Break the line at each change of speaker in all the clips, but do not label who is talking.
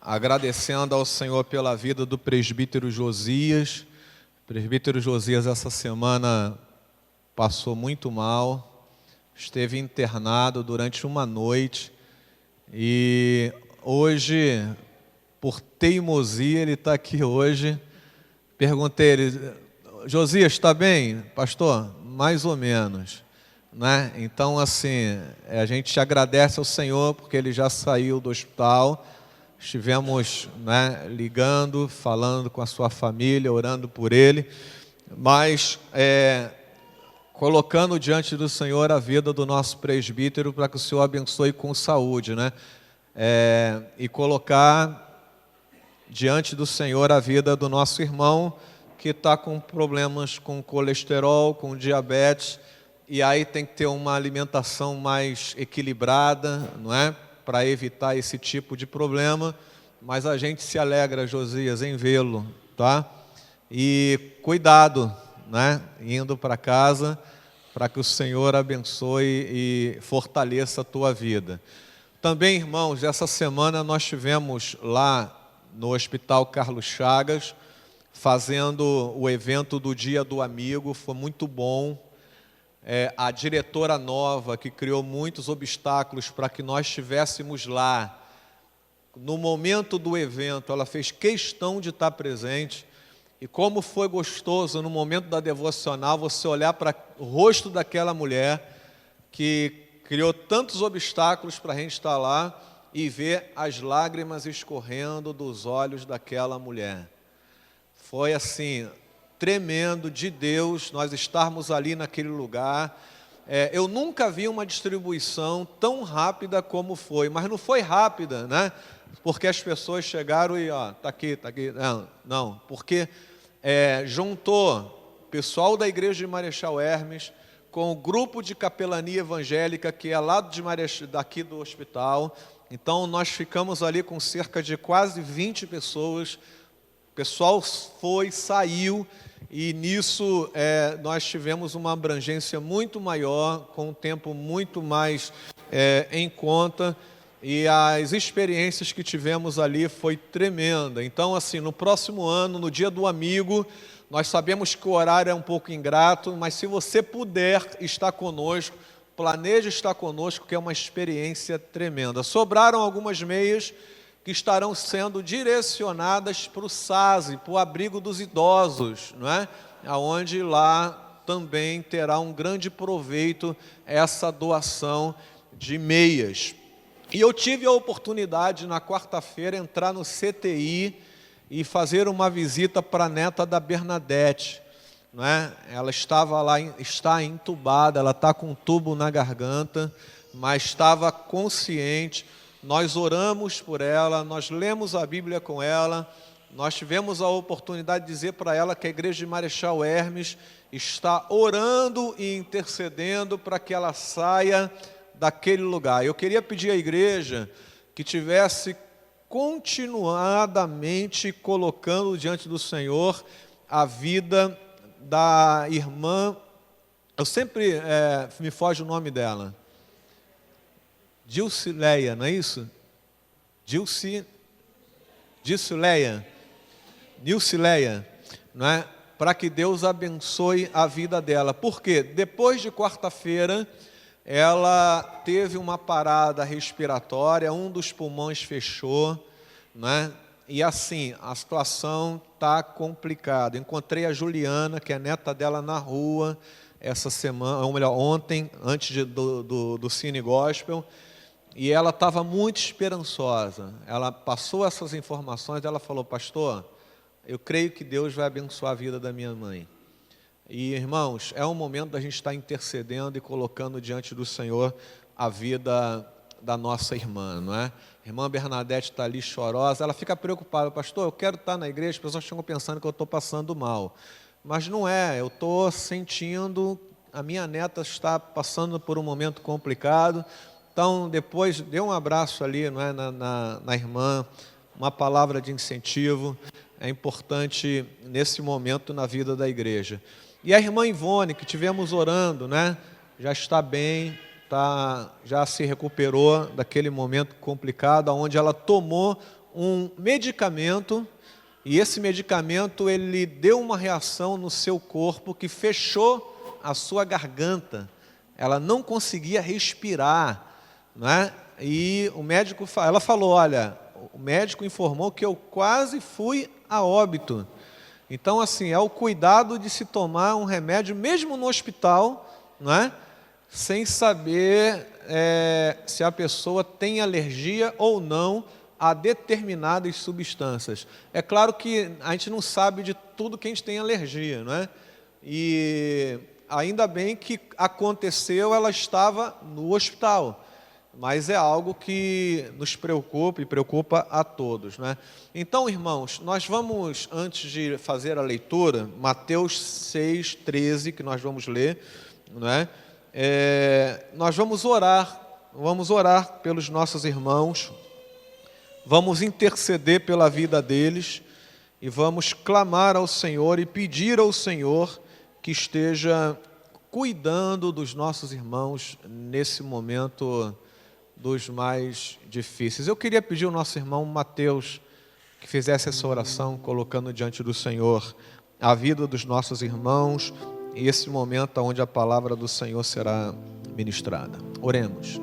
Agradecendo ao Senhor pela vida do presbítero Josias. O presbítero Josias essa semana passou muito mal, esteve internado durante uma noite e hoje, por teimosia, ele está aqui hoje. Perguntei a ele: Josias, está bem? Pastor, mais ou menos, né? Então, assim, a gente agradece ao Senhor porque ele já saiu do hospital. Estivemos, né, ligando, falando com a sua família, orando por ele, mas colocando diante do Senhor a vida do nosso presbítero para que o Senhor abençoe com saúde, né? E colocar diante do Senhor a vida do nosso irmão que está com problemas com colesterol, com diabetes, e aí tem que ter uma alimentação mais equilibrada, não é? Para evitar esse tipo de problema, mas a gente se alegra, Josias, em vê-lo, tá? E cuidado, né? Indo para casa, para que o Senhor abençoe e fortaleça a tua vida. Também, irmãos, essa semana nós tivemos lá no Hospital Carlos Chagas, fazendo o evento do Dia do Amigo, foi muito bom. A diretora nova, que criou muitos obstáculos para que nós estivéssemos lá, no momento do evento, ela fez questão de estar presente. E como foi gostoso, no momento da devocional, você olhar para o rosto daquela mulher, que criou tantos obstáculos para a gente estar lá, e ver as lágrimas escorrendo dos olhos daquela mulher. Foi assim, tremendo de Deus, nós estarmos ali naquele lugar. Eu nunca vi uma distribuição tão rápida como foi, mas não foi rápida, né? Porque as pessoas chegaram e, ó, tá aqui. Não, porque juntou o pessoal da igreja de Marechal Hermes com o grupo de capelania evangélica que é lá daqui do hospital. Então nós ficamos ali com cerca de quase 20 pessoas. O pessoal saiu, e nisso nós tivemos uma abrangência muito maior, com um tempo muito mais em conta, e as experiências que tivemos ali foi tremenda. Então, assim, no próximo ano, no Dia do Amigo, nós sabemos que o horário é um pouco ingrato, mas se você puder estar conosco, planeje estar conosco, que é uma experiência tremenda. Sobraram algumas meias que estarão sendo direcionadas para o SASE, para o abrigo dos idosos, não é? Onde lá também terá um grande proveito essa doação de meias. E eu tive a oportunidade, na quarta-feira, entrar no CTI e fazer uma visita para a neta da Bernadette, não é? Ela estava lá, está entubada, ela está com um tubo na garganta, mas estava consciente. Nós oramos por ela, nós lemos a Bíblia com ela, nós tivemos a oportunidade de dizer para ela que a igreja de Marechal Hermes está orando e intercedendo para que ela saia daquele lugar. Eu queria pedir à igreja que tivesse continuadamente colocando diante do Senhor a vida da irmã, eu sempre me foge o nome dela, Dilcileia, não é isso? Nilcileia, não é? Para que Deus abençoe a vida dela. Porque depois de quarta-feira, ela teve uma parada respiratória, um dos pulmões fechou, né? E assim, a situação está complicada. Encontrei a Juliana, que é neta dela, na rua, essa semana, ou melhor, ontem, antes do Cine Gospel, e ela estava muito esperançosa. Ela passou essas informações, ela falou: pastor, eu creio que Deus vai abençoar a vida da minha mãe. E, irmãos, é um momento da gente estar intercedendo e colocando diante do Senhor a vida da nossa irmã, não é? A irmã Bernadette está ali chorosa, ela fica preocupada: pastor, eu quero estar na igreja, as pessoas estão pensando que eu estou passando mal. Mas não é, eu estou sentindo, a minha neta está passando por um momento complicado. Então, depois, dê um abraço ali, não é, na irmã, uma palavra de incentivo, é importante nesse momento na vida da igreja. E a irmã Ivone, que tivemos orando, né, já está bem, já se recuperou daquele momento complicado, onde ela tomou um medicamento, e esse medicamento ele deu uma reação no seu corpo que fechou a sua garganta. Ela não conseguia respirar, né? E ela falou, olha, o médico informou que eu quase fui a óbito. Então, assim, é o cuidado de se tomar um remédio, mesmo no hospital, né? Sem saber se a pessoa tem alergia ou não a determinadas substâncias. É claro que a gente não sabe de tudo que a gente tem alergia, não é? E ainda bem que aconteceu, ela estava no hospital, mas é algo que nos preocupa e preocupa a todos, né? Então, irmãos, nós vamos, antes de fazer a leitura, Mateus 6:13, que nós vamos ler, não é? Nós vamos orar pelos nossos irmãos, vamos interceder pela vida deles e vamos clamar ao Senhor e pedir ao Senhor que esteja cuidando dos nossos irmãos nesse momento dos mais difíceis. Eu queria pedir ao nosso irmão Mateus que fizesse essa oração, colocando diante do Senhor a vida dos nossos irmãos e esse momento onde a palavra do Senhor será ministrada. Oremos.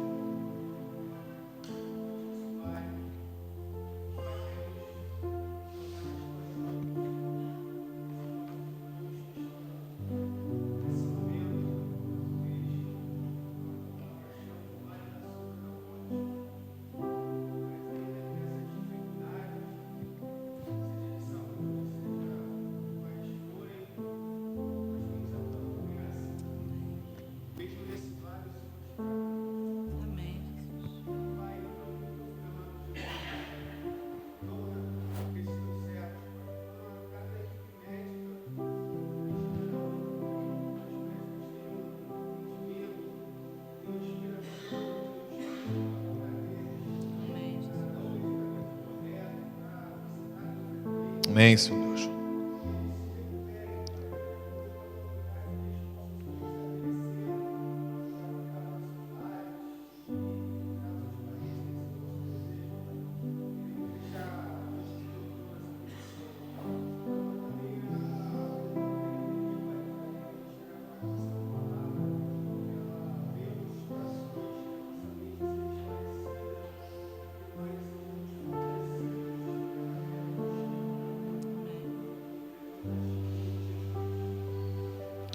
Amém, Senhor Deus.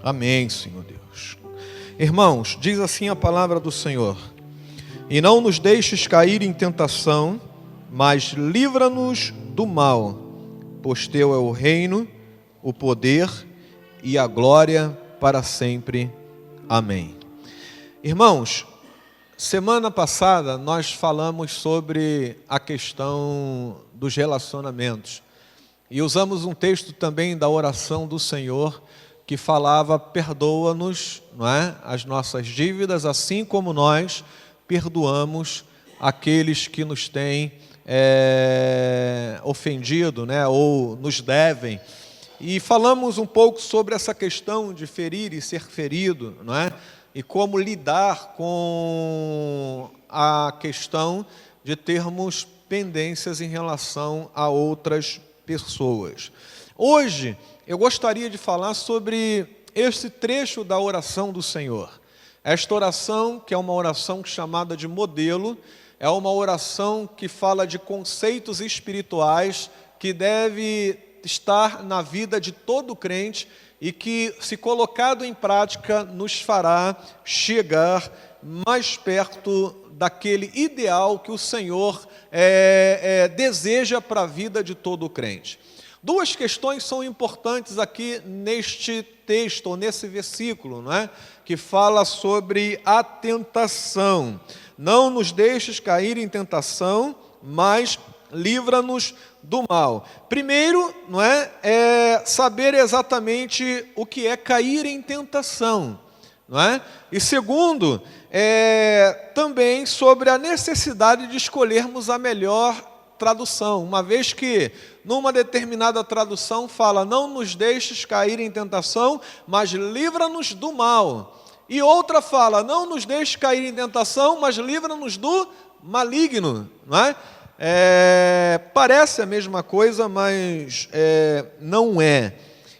Amém, Senhor Deus. Irmãos, diz assim a palavra do Senhor: e não nos deixes cair em tentação, mas livra-nos do mal, pois teu é o reino, o poder e a glória para sempre. Amém. Irmãos, semana passada nós falamos sobre a questão dos relacionamentos e usamos um texto também da oração do Senhor que falava: perdoa-nos, não é, as nossas dívidas, assim como nós perdoamos aqueles que nos têm ofendido, né, ou nos devem. E falamos um pouco sobre essa questão de ferir e ser ferido, não é? E como lidar com a questão de termos pendências em relação a outras pessoas. Hoje eu gostaria de falar sobre esse trecho da oração do Senhor. Esta oração, que é uma oração chamada de modelo, é uma oração que fala de conceitos espirituais que deve estar na vida de todo crente e que, se colocado em prática, nos fará chegar mais perto daquele ideal que o Senhor deseja para a vida de todo crente. Duas questões são importantes aqui neste texto, ou nesse versículo, não é? Que fala sobre a tentação. Não nos deixes cair em tentação, mas livra-nos do mal. Primeiro, não é saber exatamente o que é cair em tentação, não é? E segundo, também sobre a necessidade de escolhermos a melhor tradução, uma vez que numa determinada tradução fala: não nos deixes cair em tentação, mas livra-nos do mal. E outra fala, não nos deixe cair em tentação, mas livra-nos do maligno, não é? Parece a mesma coisa, mas não é.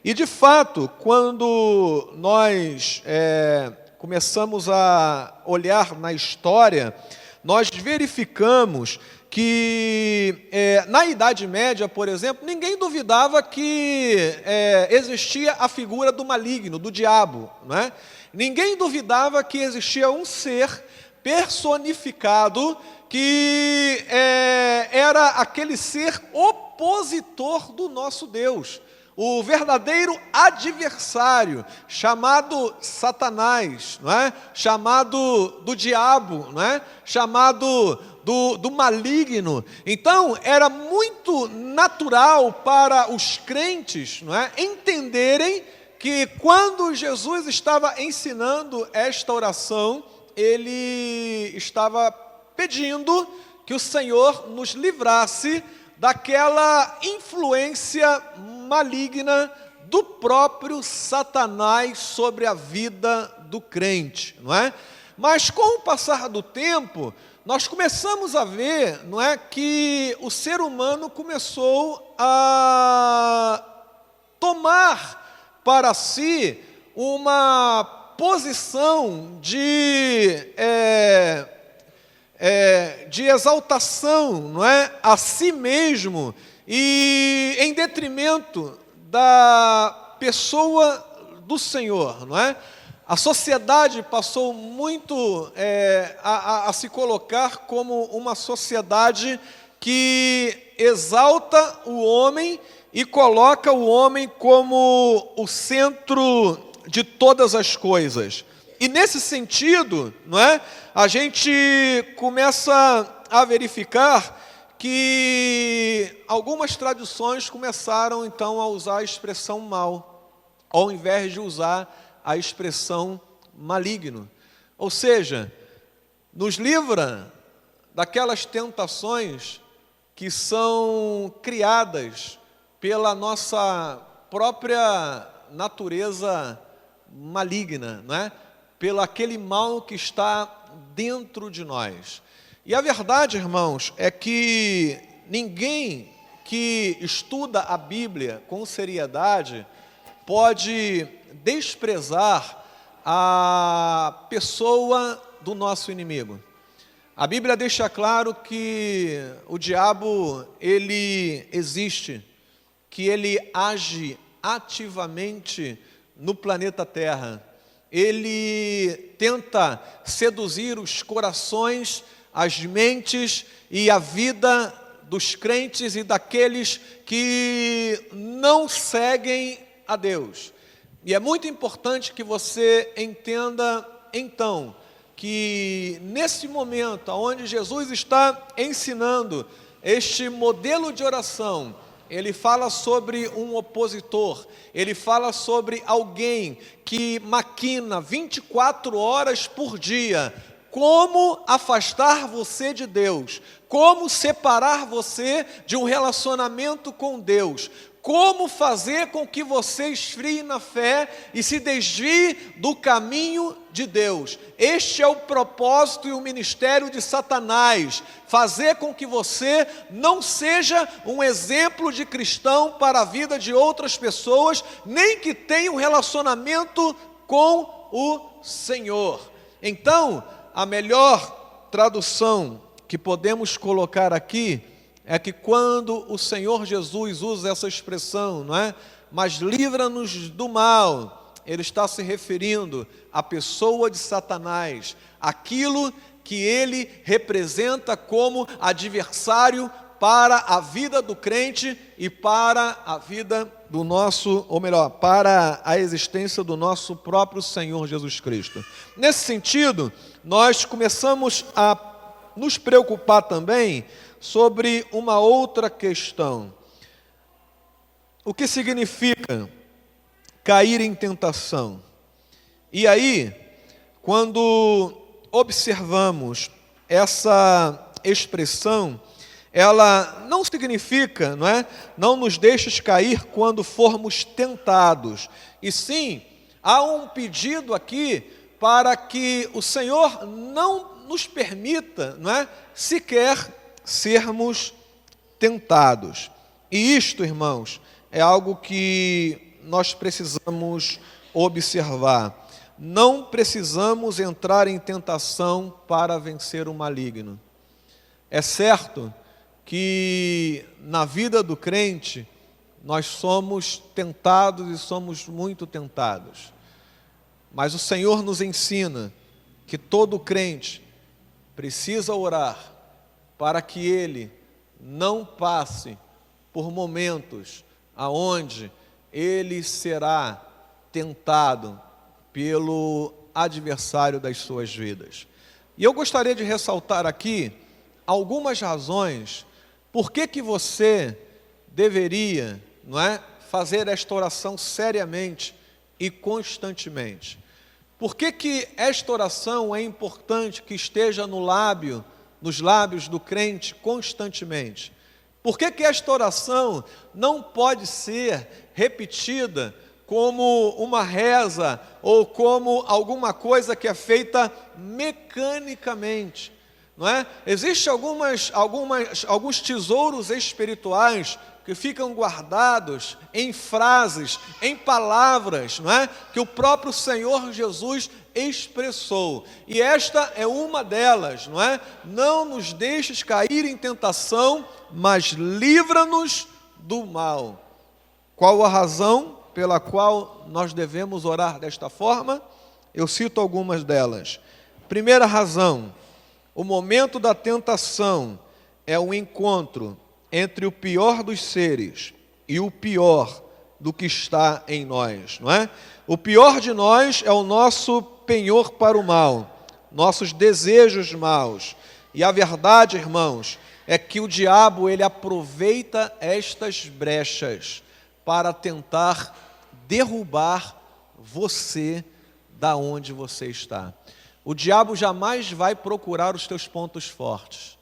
E de fato, quando nós começamos a olhar na história, nós verificamos que na Idade Média, por exemplo, ninguém duvidava que existia a figura do maligno, do diabo, não é? Ninguém duvidava que existia um ser personificado que era aquele ser opositor do nosso Deus, o verdadeiro adversário, chamado Satanás, não é? Chamado do diabo, não é? Chamado do maligno. Então, era muito natural para os crentes, não é? Entenderem que quando Jesus estava ensinando esta oração, ele estava pedindo que o Senhor nos livrasse daquela influência maligna do próprio Satanás sobre a vida do crente, não é? Mas com o passar do tempo, nós começamos a ver, não é, que o ser humano começou a tomar para si uma posição de exaltação, não é, a si mesmo, e em detrimento da pessoa do Senhor, não é? A sociedade passou muito a se colocar como uma sociedade que exalta o homem e coloca o homem como o centro de todas as coisas. E nesse sentido, não é, a gente começa a verificar que algumas tradições começaram então a usar a expressão mal, ao invés de usar a expressão maligno. Ou seja, nos livra daquelas tentações que são criadas pela nossa própria natureza maligna, não é? Pelo aquele mal que está dentro de nós. E a verdade, irmãos, é que ninguém que estuda a Bíblia com seriedade pode desprezar a pessoa do nosso inimigo. A Bíblia deixa claro que o diabo, ele existe, que ele age ativamente no planeta Terra. Ele tenta seduzir os corações, as mentes e a vida dos crentes e daqueles que não seguem a Deus. E é muito importante que você entenda, então, que nesse momento, onde Jesus está ensinando este modelo de oração, ele fala sobre um opositor, ele fala sobre alguém que maquina 24 horas por dia, como afastar você de Deus, como separar você de um relacionamento com Deus, como fazer com que você esfrie na fé e se desvie do caminho de Deus. Este é o propósito e o ministério de Satanás, fazer com que você não seja um exemplo de cristão para a vida de outras pessoas, nem que tenha um relacionamento com o Senhor. Então, a melhor tradução que podemos colocar aqui é que quando o Senhor Jesus usa essa expressão, não é? Mas livra-nos do mal, ele está se referindo à pessoa de Satanás, aquilo que ele representa como adversário para a vida do crente e para a vida do nosso, ou melhor, para a existência do nosso próprio Senhor Jesus Cristo. Nesse sentido, nós começamos a nos preocupar também sobre uma outra questão. O que significa cair em tentação? E aí, quando observamos essa expressão, ela não significa, não é? Não nos deixes cair quando formos tentados. E sim, há um pedido aqui para que o Senhor não nos permita, não é, sequer sermos tentados. E isto, irmãos, é algo que nós precisamos observar. Não precisamos entrar em tentação para vencer o maligno. É certo que na vida do crente nós somos tentados e somos muito tentados. Mas o Senhor nos ensina que todo crente precisa orar para que ele não passe por momentos aonde ele será tentado pelo adversário das suas vidas. E eu gostaria de ressaltar aqui algumas razões por que você deveria, não é, fazer esta oração seriamente e constantemente. Por que esta oração é importante que esteja nos lábios do crente constantemente? Por que esta oração não pode ser repetida como uma reza ou como alguma coisa que é feita mecanicamente? Não é? Existem alguns tesouros espirituais que ficam guardados em frases, em palavras, não é? Que o próprio Senhor Jesus expressou. E esta é uma delas, não é? Não nos deixes cair em tentação, mas livra-nos do mal. Qual a razão pela qual nós devemos orar desta forma? Eu cito algumas delas. Primeira razão: o momento da tentação é o encontro entre o pior dos seres e o pior do que está em nós, não é? O pior de nós é o nosso penhor para o mal, nossos desejos maus. E a verdade, irmãos, é que o diabo, ele aproveita estas brechas para tentar derrubar você da onde você está. O diabo jamais vai procurar os teus pontos fortes.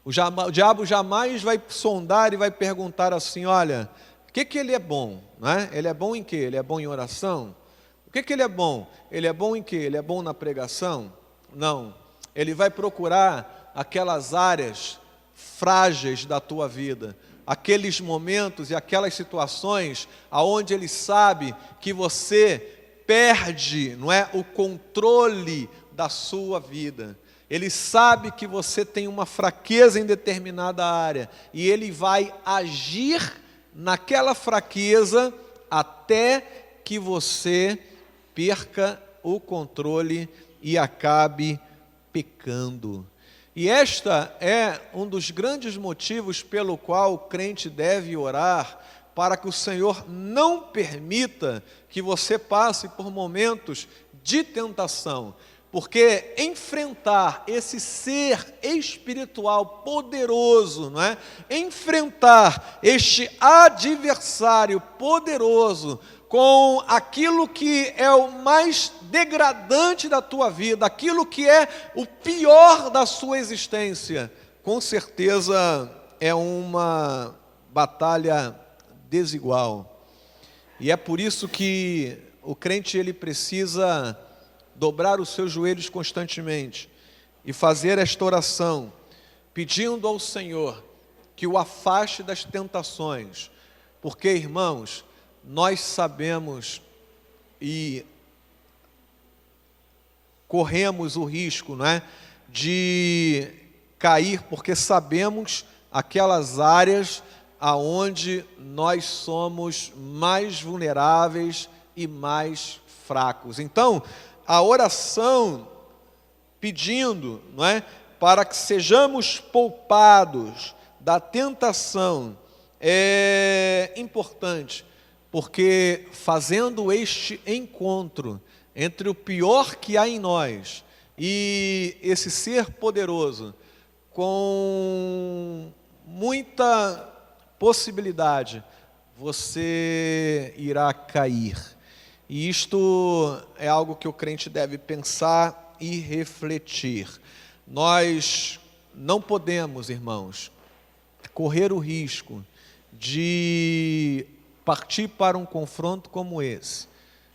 O diabo jamais vai sondar e vai perguntar assim: olha, o que ele é bom? Não é? Ele é bom em quê? Ele é bom em oração? O que ele é bom? Ele é bom em quê? Ele é bom na pregação? Não. Ele vai procurar aquelas áreas frágeis da tua vida, aqueles momentos e aquelas situações aonde ele sabe que você perde, não é, o controle da sua vida. Ele sabe que você tem uma fraqueza em determinada área e ele vai agir naquela fraqueza até que você perca o controle e acabe pecando. E esta é um dos grandes motivos pelo qual o crente deve orar, para que o Senhor não permita que você passe por momentos de tentação. Porque enfrentar esse ser espiritual poderoso, não é? Enfrentar este adversário poderoso com aquilo que é o mais degradante da tua vida, aquilo que é o pior da sua existência, com certeza é uma batalha desigual. E é por isso que o crente, ele precisa dobrar os seus joelhos constantemente e fazer esta oração, pedindo ao Senhor que o afaste das tentações, porque, irmãos, nós sabemos e corremos o risco, não é, de cair, porque sabemos aquelas áreas aonde nós somos mais vulneráveis e mais fracos. Então, a oração pedindo, não é, para que sejamos poupados da tentação é importante, porque fazendo este encontro entre o pior que há em nós e esse ser poderoso, com muita possibilidade, você irá cair. E isto é algo que o crente deve pensar e refletir. Nós não podemos, irmãos, correr o risco de partir para um confronto como esse,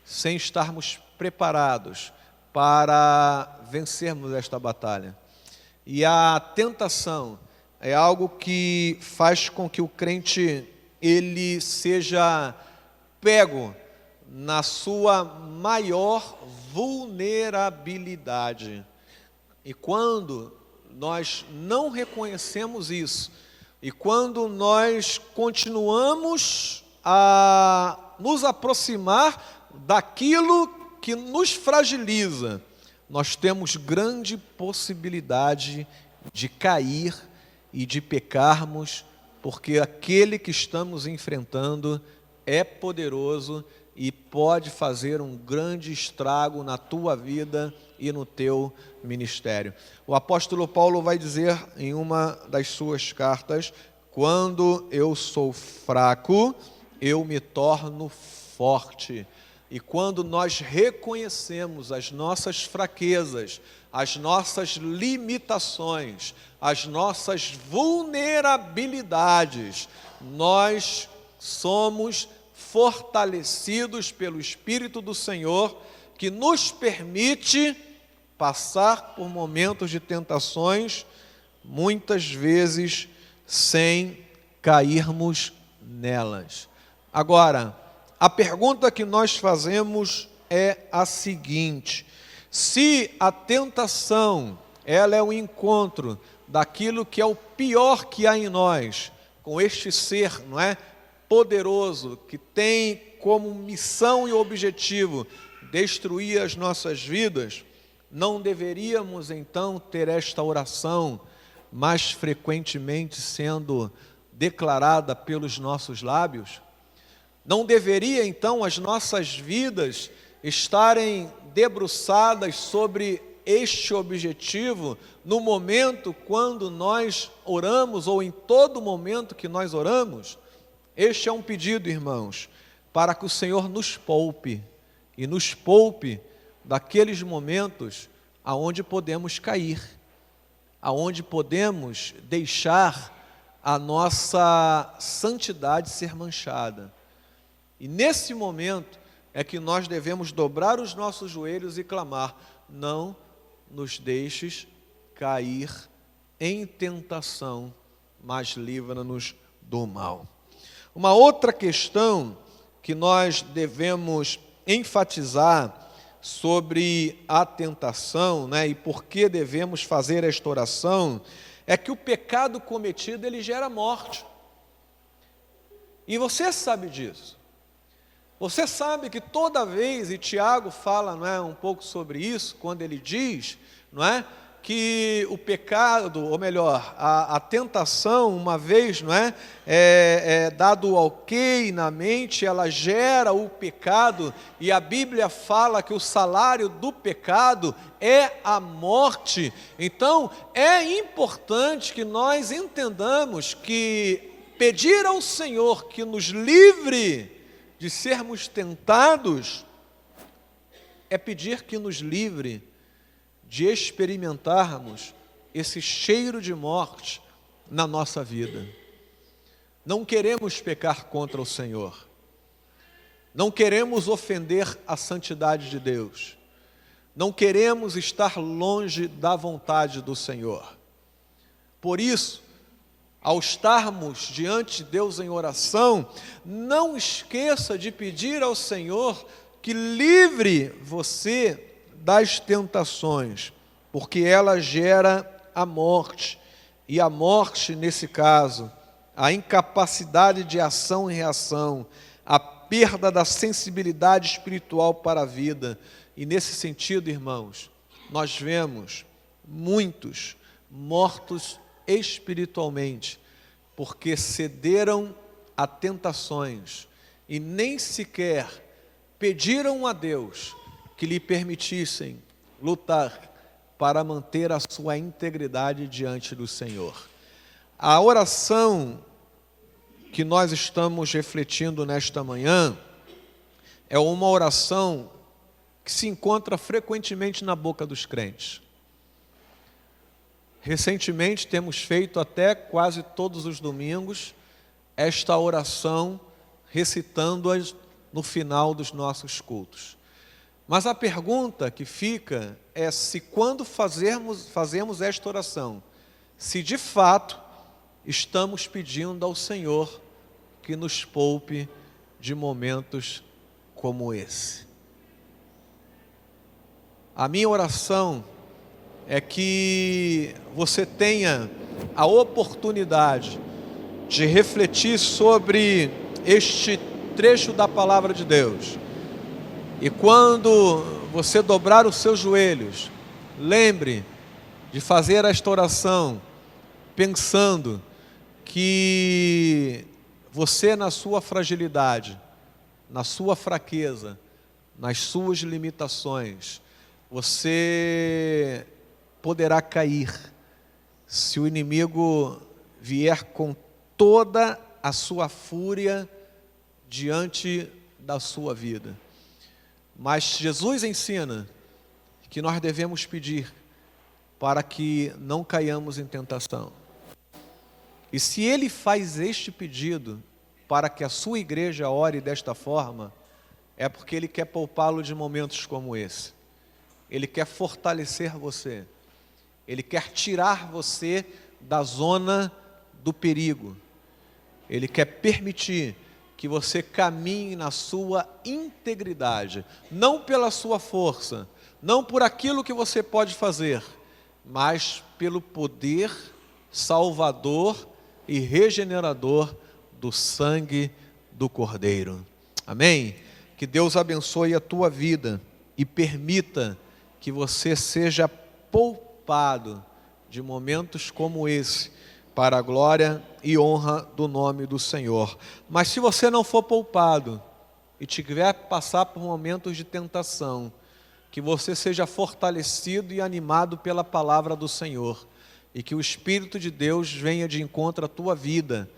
sem estarmos preparados para vencermos esta batalha. E a tentação é algo que faz com que o crente ele seja pego na sua maior vulnerabilidade. E quando nós não reconhecemos isso, e quando nós continuamos a nos aproximar daquilo que nos fragiliza, nós temos grande possibilidade de cair e de pecarmos, porque aquele que estamos enfrentando é poderoso e pode fazer um grande estrago na tua vida e no teu ministério. O apóstolo Paulo vai dizer em uma das suas cartas: quando eu sou fraco, eu me torno forte. E quando nós reconhecemos as nossas fraquezas, as nossas limitações, as nossas vulnerabilidades, nós somos fortalecidos pelo Espírito do Senhor, que nos permite passar por momentos de tentações, muitas vezes sem cairmos nelas. Agora, a pergunta que nós fazemos é a seguinte: se a tentação, ela é o encontro daquilo que é o pior que há em nós, com este ser, não é, poderoso, que tem como missão e objetivo destruir as nossas vidas, não deveríamos então ter esta oração mais frequentemente sendo declarada pelos nossos lábios? Não deveria então as nossas vidas estarem debruçadas sobre este objetivo no momento quando nós oramos, ou em todo momento que nós oramos? Este é um pedido, irmãos, para que o Senhor nos poupe, e nos poupe daqueles momentos aonde podemos cair, aonde podemos deixar a nossa santidade ser manchada. E nesse momento é que nós devemos dobrar os nossos joelhos e clamar: não nos deixes cair em tentação, mas livra-nos do mal. Uma outra questão que nós devemos enfatizar sobre a tentação, né, e por que devemos fazer esta oração, é que o pecado cometido, ele gera morte. E você sabe disso. Você sabe que toda vez, e Tiago fala, não é, um pouco sobre isso, quando ele diz, não é, que o pecado, ou melhor, a tentação, uma vez, não é, dado o ok na mente, ela gera o pecado, e a Bíblia fala que o salário do pecado é a morte. Então, é importante que nós entendamos que pedir ao Senhor que nos livre de sermos tentados é pedir que nos livre de experimentarmos esse cheiro de morte na nossa vida. Não queremos pecar contra o Senhor, não queremos ofender a santidade de Deus, não queremos estar longe da vontade do Senhor. Por isso, ao estarmos diante de Deus em oração, não esqueça de pedir ao Senhor que livre você das tentações, porque ela gera a morte, e a morte, nesse caso, a incapacidade de ação e reação, a perda da sensibilidade espiritual para a vida. E nesse sentido, irmãos, nós vemos muitos mortos espiritualmente, porque cederam a tentações e nem sequer pediram a Deus que lhe permitissem lutar para manter a sua integridade diante do Senhor. A oração que nós estamos refletindo nesta manhã é uma oração que se encontra frequentemente na boca dos crentes. Recentemente temos feito até quase todos os domingos esta oração, recitando-as no final dos nossos cultos. Mas a pergunta que fica é se quando fazemos esta oração, se de fato estamos pedindo ao Senhor que nos poupe de momentos como esse. A minha oração é que você tenha a oportunidade de refletir sobre este trecho da palavra de Deus. E quando você dobrar os seus joelhos, lembre de fazer esta oração pensando que você, na sua fragilidade, na sua fraqueza, nas suas limitações, você poderá cair se o inimigo vier com toda a sua fúria diante da sua vida. Mas Jesus ensina que nós devemos pedir para que não caiamos em tentação. E se Ele faz este pedido para que a sua igreja ore desta forma, é porque Ele quer poupá-lo de momentos como esse. Ele quer fortalecer você. Ele quer tirar você da zona do perigo. Ele quer permitir que você caminhe na sua integridade, não pela sua força, não por aquilo que você pode fazer, mas pelo poder salvador e regenerador do sangue do Cordeiro. Amém? Que Deus abençoe a tua vida e permita que você seja poupado de momentos como esse, para a glória e honra do nome do Senhor. Mas se você não for poupado e tiver que passar por momentos de tentação, que você seja fortalecido e animado pela palavra do Senhor, e que o Espírito de Deus venha de encontro à tua vida,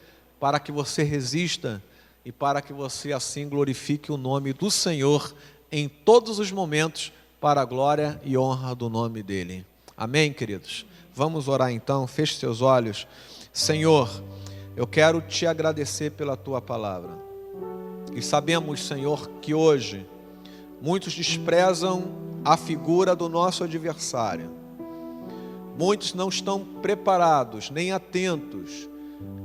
para que você resista e para que você assim glorifique o nome do Senhor em todos os momentos, para a glória e honra do nome dEle. Amém, queridos? Vamos orar então, feche seus olhos. Senhor, eu quero te agradecer pela tua palavra. E sabemos, Senhor, que hoje muitos desprezam a figura do nosso adversário. Muitos não estão preparados, nem atentos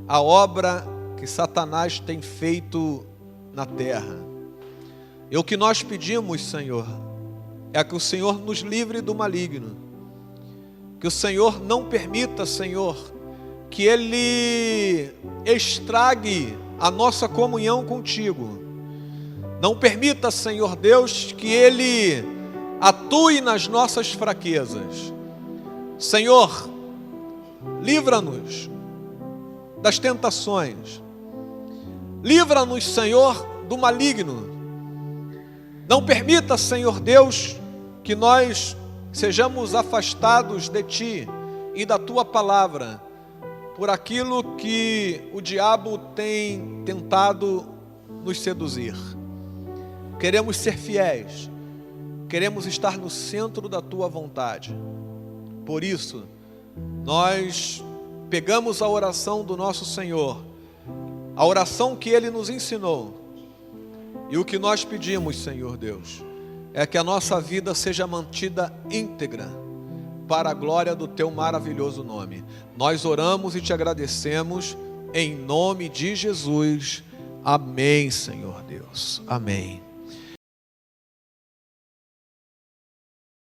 à obra que Satanás tem feito na terra. E o que nós pedimos, Senhor, é que o Senhor nos livre do maligno. Que o Senhor não permita, Senhor, que Ele estrague a nossa comunhão contigo. Não permita, Senhor Deus, que Ele atue nas nossas fraquezas. Senhor, livra-nos das tentações. Livra-nos, Senhor, do maligno. Não permita, Senhor Deus, que nós sejamos afastados de Ti e da Tua palavra, por aquilo que o diabo tem tentado nos seduzir. Queremos ser fiéis, queremos estar no centro da Tua vontade. Por isso, nós pegamos a oração do nosso Senhor, a oração que Ele nos ensinou, e o que nós pedimos, Senhor Deus, é que a nossa vida seja mantida íntegra, para a glória do Teu maravilhoso nome. Nós oramos e Te agradecemos, em nome de Jesus. Amém, Senhor Deus. Amém.